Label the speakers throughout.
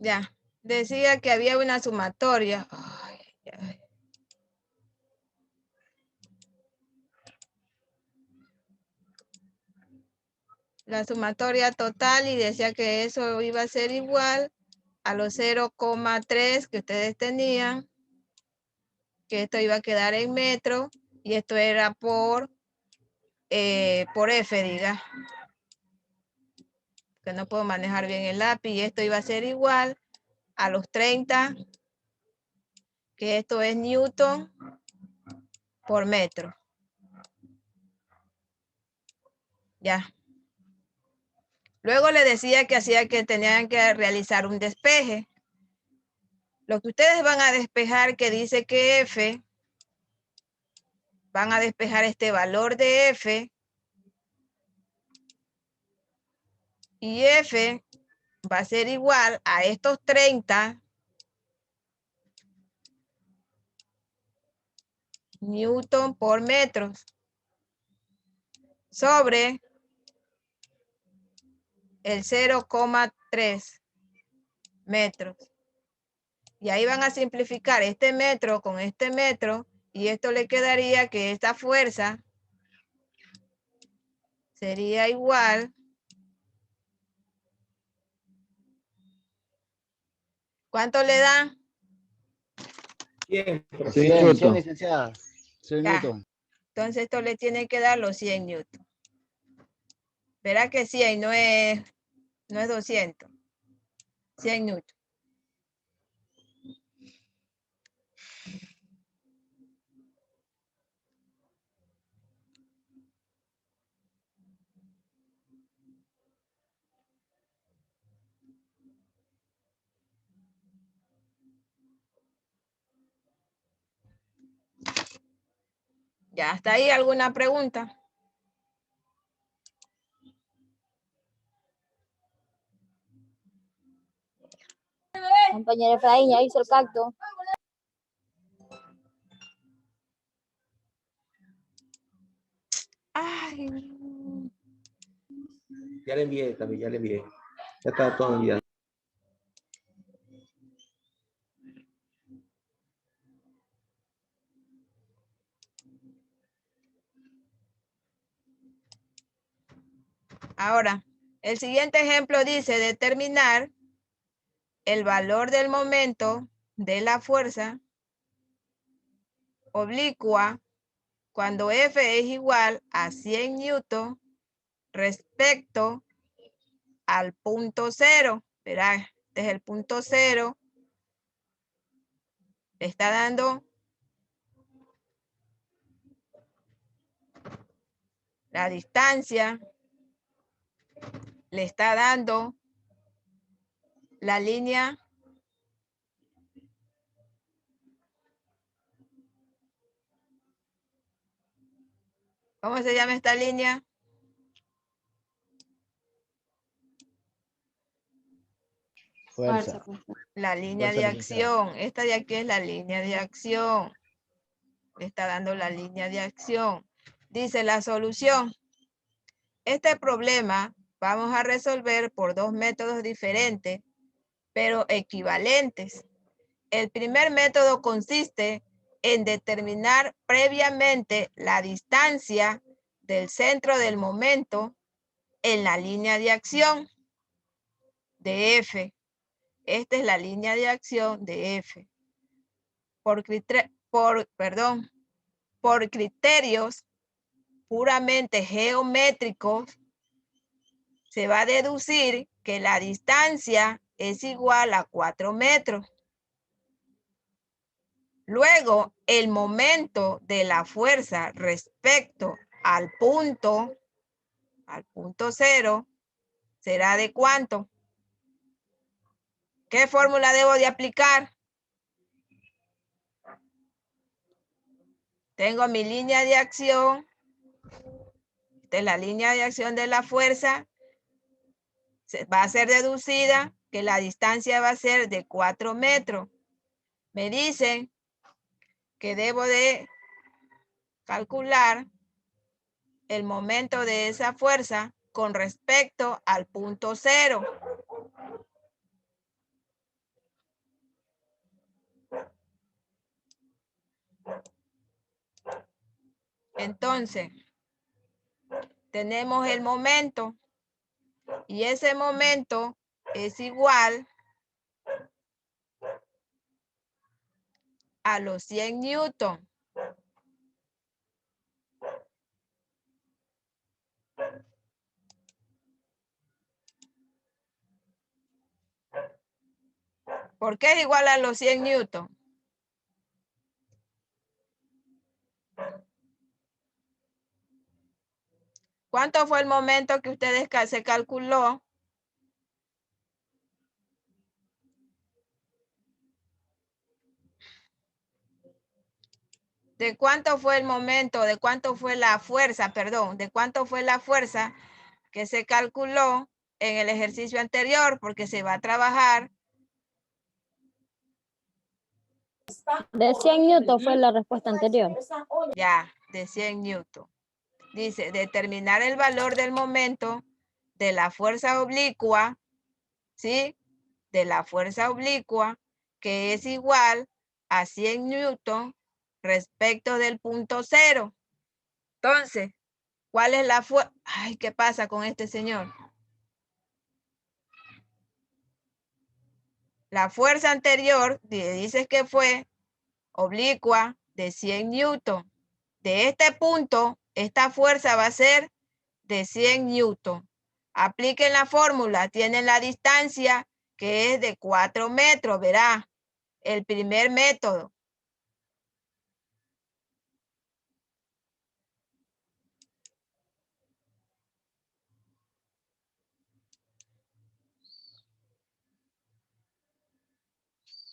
Speaker 1: Ya, decía que había una sumatoria. Ay, ay. La sumatoria total y decía que eso iba a ser igual a los 0,3 que ustedes tenían, que esto iba a quedar en metro y esto era por F, diga, que no puedo manejar bien el lápiz, y esto iba a ser igual a los 30, que esto es Newton por metro. Ya. Luego le decía que hacía que tenían que realizar un despeje. Lo que ustedes van a despejar, que dice que F, van a despejar este valor de F, y F va a ser igual a estos 30 Newton por metros sobre el 0,3 metros. Y ahí van a simplificar este metro con este metro, y esto le quedaría que esta fuerza sería igual. ¿Cuánto le da?
Speaker 2: 100,
Speaker 3: 100, licenciada. 100
Speaker 1: Ya.
Speaker 3: Newton.
Speaker 1: Entonces esto le tiene que dar los 100 newton. Verá que 100 no es 200. 100 newton. ¿Ya hasta ahí alguna pregunta?
Speaker 4: Compañera Efraín, ya hizo el pacto.
Speaker 1: Ay.
Speaker 2: Ya le envié también, ya le envié. Ya está todo enviado.
Speaker 1: Ahora, el siguiente ejemplo dice determinar el valor del momento de la fuerza oblicua cuando F es igual a 100 newton respecto al punto cero. Verá, este es el punto cero. Le está dando la distancia, le está dando la línea ¿cómo se llama esta línea?
Speaker 3: Fuerza.
Speaker 1: La línea
Speaker 3: Fuerza,
Speaker 1: de
Speaker 3: licenciada.
Speaker 1: acción. Esta de aquí es la línea de acción. Le está dando la línea de acción. Dice la solución. Este problema vamos a resolver por dos métodos diferentes, pero equivalentes. El primer método consiste en determinar previamente la distancia del centro del momento en la línea de acción de F. Esta es la línea de acción de F. Por criterios puramente geométricos, se va a deducir que la distancia es igual a 4 metros. Luego, el momento de la fuerza respecto al punto cero, será de ¿cuánto? ¿Qué fórmula debo de aplicar? Tengo mi línea de acción. Esta es la línea de acción de la fuerza. Va a ser deducida que la distancia va a ser de 4 metros. Me dicen que debo de calcular el momento de esa fuerza con respecto al punto cero. Entonces, tenemos el momento y ese momento es igual a los 100 newton. ¿Por qué es igual a los 100 newton? ¿Cuánto fue el momento que ustedes se calculó? ¿De cuánto fue el momento? ¿De cuánto fue la fuerza? Perdón, ¿de cuánto fue la fuerza que se calculó en el ejercicio anterior? Porque se va a trabajar.
Speaker 4: De 100 newton fue la respuesta anterior.
Speaker 1: Ya, de 100 newton. Dice, determinar el valor del momento de la fuerza oblicua, ¿sí? De la fuerza oblicua, que es igual a 100 newton respecto del punto cero. Entonces, ¿cuál es la fuerza? Ay, ¿qué pasa con este señor? La fuerza anterior dice que fue oblicua de 100 newton. De este punto, esta fuerza va a ser de 100 newton. Apliquen la fórmula, tienen la distancia que es de 4 metros, verá, el primer método.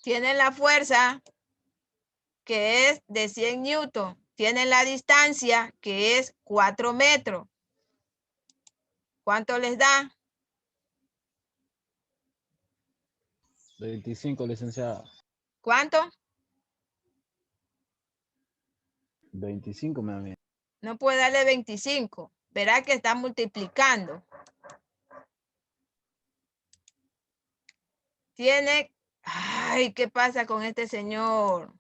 Speaker 1: Tienen la fuerza que es de 100 newton. Tienen la distancia que es 4 metros. ¿Cuánto les da?
Speaker 3: 25, licenciada.
Speaker 1: ¿Cuánto?
Speaker 3: 25 me da bien.
Speaker 1: No puede darle 25. Verá que está multiplicando. Tiene... Ay, ¿qué pasa con este señor?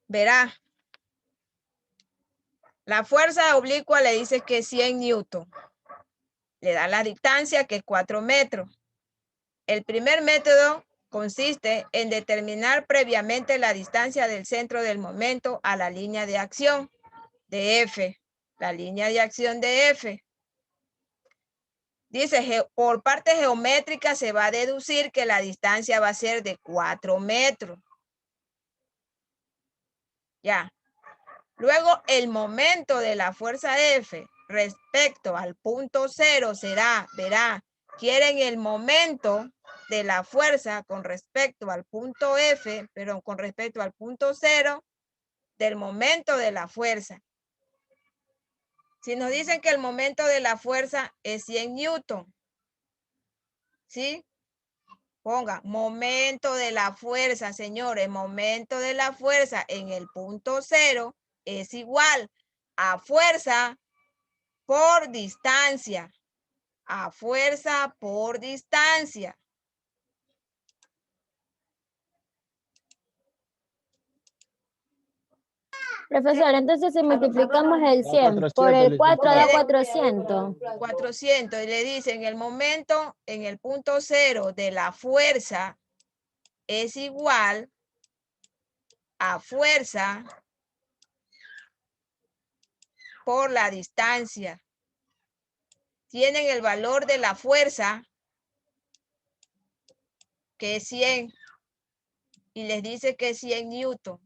Speaker 1: Verá. La fuerza oblicua le dice que es 100 newton. Le da la distancia que es 4 metros. El primer método consiste en determinar previamente la distancia del centro del momento a la línea de acción de F. La línea de acción de F. Dice, por parte geométrica se va a deducir que la distancia va a ser de 4 metros. Ya. Luego, el momento de la fuerza F respecto al punto cero será, verá, quieren el momento de la fuerza con respecto al punto F, pero con respecto al punto cero del momento de la fuerza. Si nos dicen que el momento de la fuerza es 100 newton, ¿sí? Ponga momento de la fuerza, señores, momento de la fuerza en el punto cero es igual a fuerza por distancia, a fuerza por distancia.
Speaker 4: Profesor, entonces si multiplicamos el 100 por el 4 da 400.
Speaker 1: 400 y le dicen el momento en el punto cero de la fuerza es igual a fuerza por la distancia. Tienen el valor de la fuerza que es 100 y les dice que es 100 newton.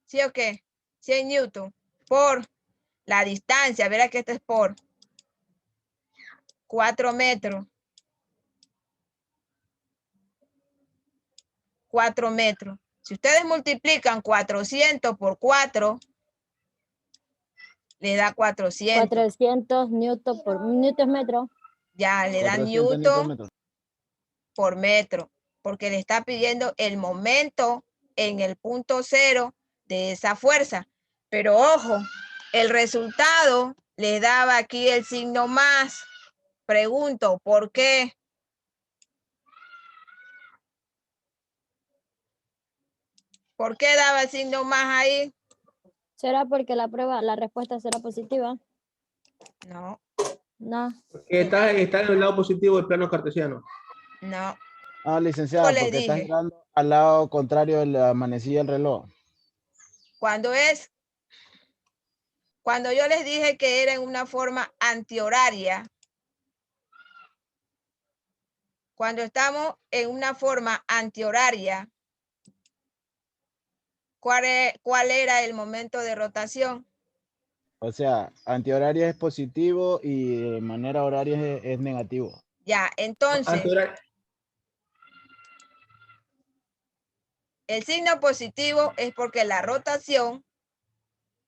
Speaker 1: ¿Sí o qué? 100 newton por la distancia. Verá que esto es por 4 metros. 4 metros. Si ustedes multiplican 400 por 4, le da 400.
Speaker 4: 400 newton por metro.
Speaker 1: Ya, le da
Speaker 3: 400
Speaker 1: newton
Speaker 3: metros.
Speaker 1: por metro, porque le está pidiendo el momento en el punto cero de esa fuerza. Pero ojo, el resultado le daba aquí el signo más. Pregunto, ¿por qué? ¿Por qué daba el signo más ahí?
Speaker 4: ¿Será porque la respuesta será positiva?
Speaker 1: No,
Speaker 4: No.
Speaker 2: Porque está en el lado positivo del plano cartesiano.
Speaker 1: no.
Speaker 3: Ah,
Speaker 1: Yo
Speaker 3: licenciada,
Speaker 1: le
Speaker 3: porque está
Speaker 1: dije,
Speaker 3: girando al lado contrario de la manecilla del reloj.
Speaker 1: cuando yo les dije que era en una forma antihoraria, cuando estamos en una forma antihoraria, ¿cuál era el momento de rotación?
Speaker 3: O sea, antihoraria es positivo y de manera horaria es negativo.
Speaker 1: Ya, entonces,
Speaker 2: Antihorario.
Speaker 1: el signo positivo es porque la rotación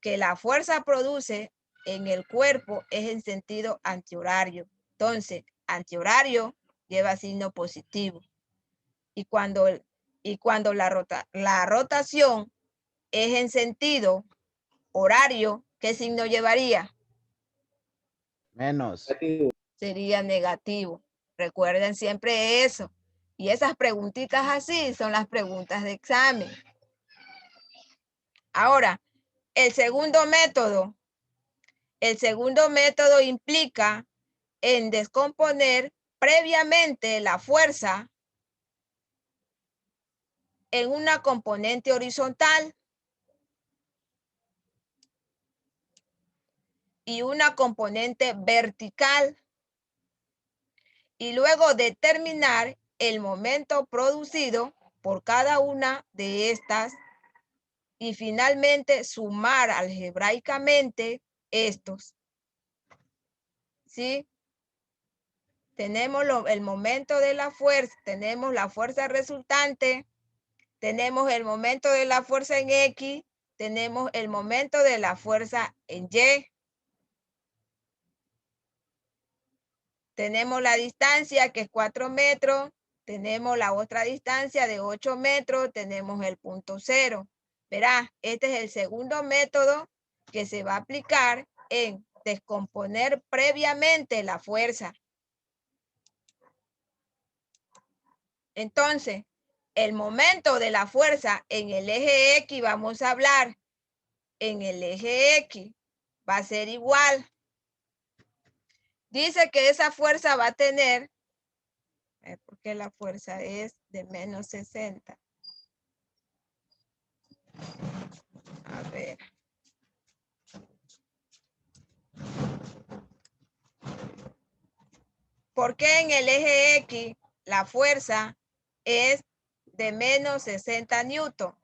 Speaker 1: que la fuerza produce en el cuerpo es en sentido antihorario. Entonces, antihorario lleva signo positivo. Y cuando la rotación es en sentido horario, ¿qué signo llevaría?
Speaker 3: Menos.
Speaker 1: Sería negativo. Recuerden siempre eso. Y esas preguntitas así son las preguntas de examen. Ahora, el segundo método implica en descomponer previamente la fuerza en una componente horizontal y una componente vertical, y luego determinar el momento producido por cada una de estas y finalmente sumar algebraicamente estos. ¿Sí? Tenemos el momento de la fuerza, tenemos la fuerza resultante, tenemos el momento de la fuerza en X, tenemos el momento de la fuerza en Y. Tenemos la distancia que es 4 metros, tenemos la otra distancia de 8 metros, tenemos el punto cero. Verá, este es el segundo método que se va a aplicar en descomponer previamente la fuerza. Entonces, el momento de la fuerza en el eje X, vamos a hablar en el eje X, va a ser igual. Dice que esa fuerza va a tener, porque la fuerza es de menos 60. A ver. ¿Por qué en el eje X la fuerza es de menos 60 newton?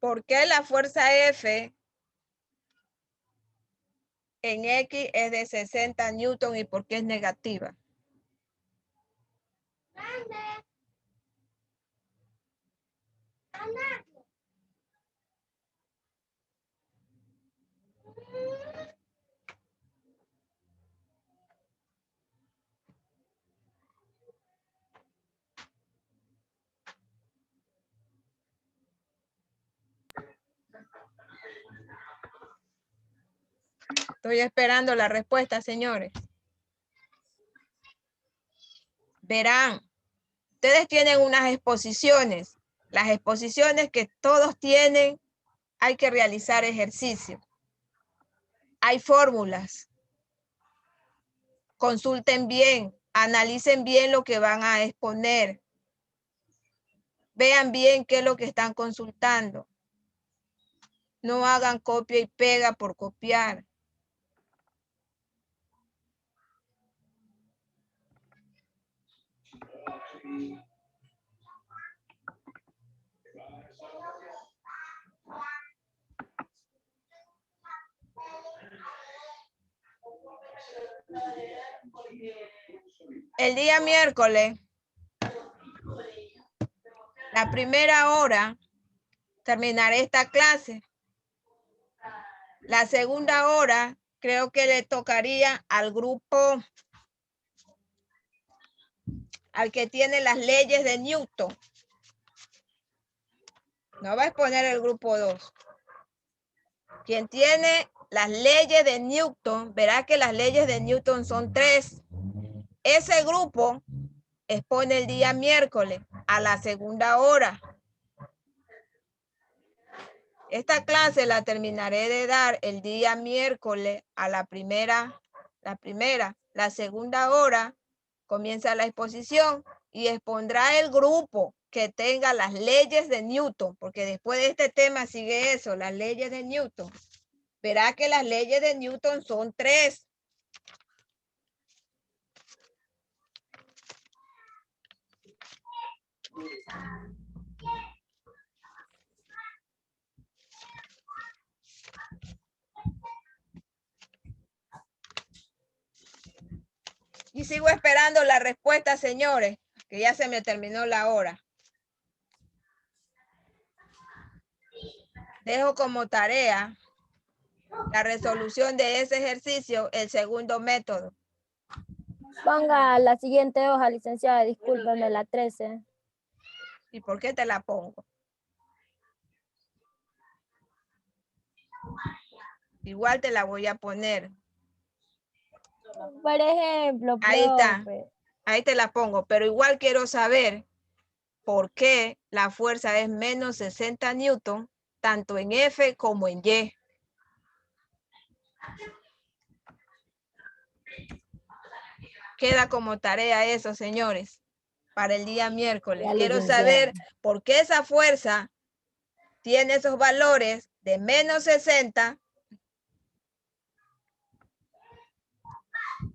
Speaker 1: ¿Por qué la fuerza F en X es de 60 newton y por qué es negativa? Estoy esperando la respuesta, señores. Verán, ustedes tienen unas exposiciones. Las exposiciones que todos tienen, hay que realizar ejercicio. Hay fórmulas. Consulten bien, analicen bien lo que van a exponer. Vean bien qué es lo que están consultando. No hagan copia y pega por copiar. El día miércoles, la primera hora, terminaré esta clase. La segunda hora, creo que le tocaría al grupo, al que tiene las leyes de Newton. No va a exponer el grupo 2. Quien tiene las leyes de Newton, verá que las leyes de Newton son 3. Ese grupo expone el día miércoles a la segunda hora. Esta clase la terminaré de dar el día miércoles a la primera. La segunda hora comienza la exposición y expondrá el grupo que tenga las leyes de Newton, porque después de este tema sigue eso, las leyes de Newton. Verá que las leyes de Newton son 3. Y sigo esperando la respuesta, señores, que ya se me terminó la hora. Dejo como tarea la resolución de ese ejercicio, el segundo método.
Speaker 4: Ponga la siguiente hoja, licenciada, discúlpeme, la 13.
Speaker 1: ¿Y por qué te la pongo? Igual te la voy a poner.
Speaker 4: Por ejemplo,
Speaker 1: Ahí está.
Speaker 4: profe.
Speaker 1: Ahí te la pongo, pero igual quiero saber por qué la fuerza es menos 60 newton, tanto en F como en Y. Queda como tarea eso, señores, para el día miércoles.
Speaker 4: Ya,
Speaker 1: Quiero
Speaker 4: licenciada.
Speaker 1: saber por qué esa fuerza tiene esos valores de menos 60.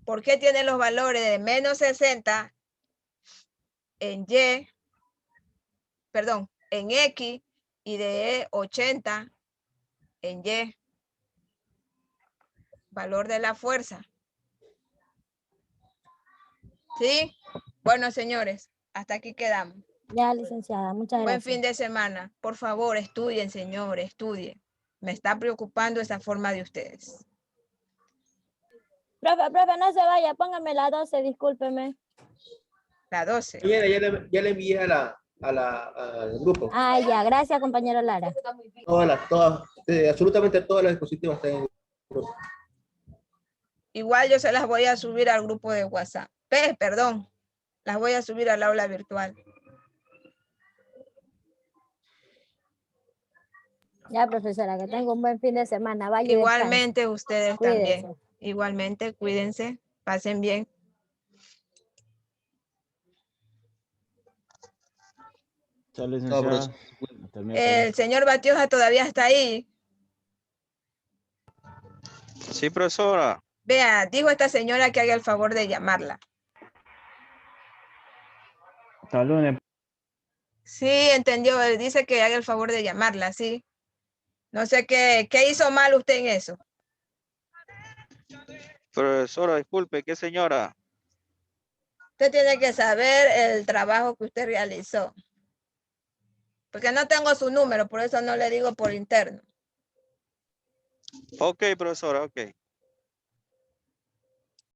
Speaker 1: ¿Por qué tiene los valores de menos 60 en Y, perdón, en X y de 80 en Y? Valor de la fuerza. ¿Sí? Bueno, señores, hasta aquí quedamos.
Speaker 4: Ya, licenciada, muchas
Speaker 1: Buen
Speaker 4: gracias.
Speaker 1: fin de semana. Por favor, estudien, señores, estudien. Me está preocupando esa forma de ustedes.
Speaker 4: Profe, no se vaya, póngame la 12, discúlpeme.
Speaker 1: La 12.
Speaker 2: Ya le envié al grupo.
Speaker 4: Ah, ya, gracias, compañero Lara.
Speaker 2: Absolutamente todas las dispositivas están en el grupo.
Speaker 1: Igual yo se las voy a subir al grupo de WhatsApp. Perdón. Las voy a subir al aula virtual.
Speaker 4: Ya, profesora, que tenga un buen fin de semana. Vaya y descanse.
Speaker 1: Igualmente ustedes
Speaker 4: Cuídense.
Speaker 1: también. Igualmente, cuídense. Pasen bien.
Speaker 3: Chao, licenciada.
Speaker 5: profesor.
Speaker 3: Hasta el miércoles.
Speaker 1: El señor Batioja todavía está ahí.
Speaker 5: Sí, profesora.
Speaker 1: Vea, dijo esta señora que haga el favor de llamarla.
Speaker 3: Hasta el lunes.
Speaker 1: Sí, entendió. Él dice que haga el favor de llamarla, sí. No sé qué hizo mal usted en eso.
Speaker 5: Profesora, disculpe, ¿qué señora?
Speaker 1: Usted tiene que saber el trabajo que usted realizó. Porque no tengo su número, por eso no le digo por interno.
Speaker 5: Ok, profesora, ok.